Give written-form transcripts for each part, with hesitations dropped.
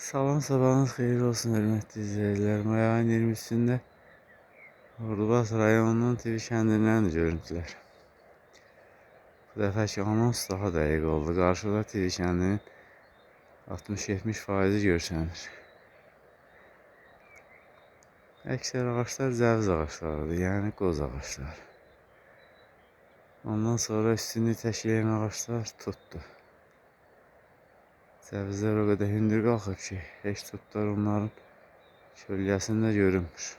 Salam, sabahınız xeyir olsun hörmətli izləyicilərim. Ayağın 23-sində Ordubad rayonunun TV kəndindən görüntülər. Bu dəfəki anons daha dəqiq oldu. Qarşıda TV kəndinin 60-70% görsənir. Əksər ağaçlar cəviz ağaçlarıdır, yəni qoz ağaçlar. Ondan sonra üstünlük təşkil edən ağaçlar tutdu. Cəvizlər o qədər hündür qalxıb ki, heç tutlar onların kölgəsində görünmür.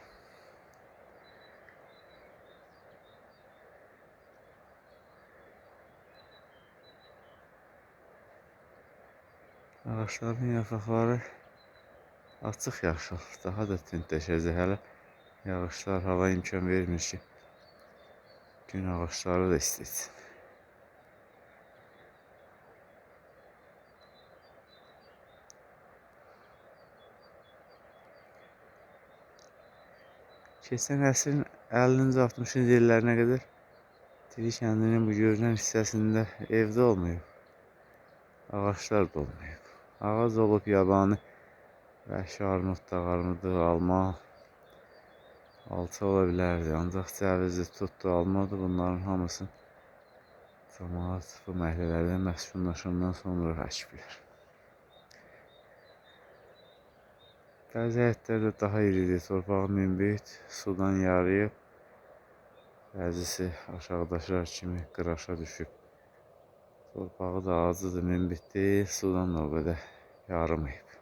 Ağaçların yarpaqları açıq yaşıl, daha da tündləşəcək. Hələ yağışlar, hava imkan vermir ki, gün ağaçları da istəyir. Keçən əsrin 50-ci 60-cı illərinə qədər TV kəndinin bu görünən hissəsində evdə olmayıb, ağaçlar da olmayıb. Ağac olub yabani, vəhşi armud, armudu, alma, alça ola bilərdi. Ancaq cəvizi, tutdu, almadı. Bunların hamısını cəmaət bu məhəllələrdən məskunlaşandan sonra əkiblər. Bəzi həyətlər də daha iridir, torpağı münbit, sudan yarıyıb. Bəzisi aşağıdaşlar kimi qıraşa düşüb. Torpağı da azıdır, münbit deyil, sudan da o qədər yarımayıb.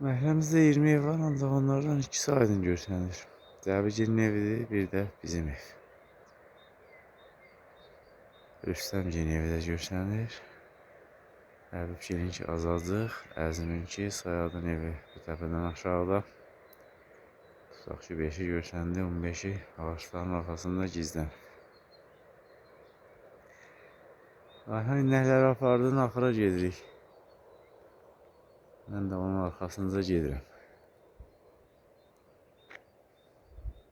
Məhəlləmizdə 20 ev var, ancaq onlardan ikisi aydın görsənir. Cəbigilin evidir, bir də bizim ev. Rüstəmgilin evi də görsənir. Həbibgilinki azacıq, Əziminki, Sayadın evi bu təpədən aşağıda. Tutaq ki, 5-i görsəndi, 15-i ağaçların arxasında gizlənib. Ayhan inəkləri apardın, axıra gedirik. Mən də onun arxasınca gedirəm.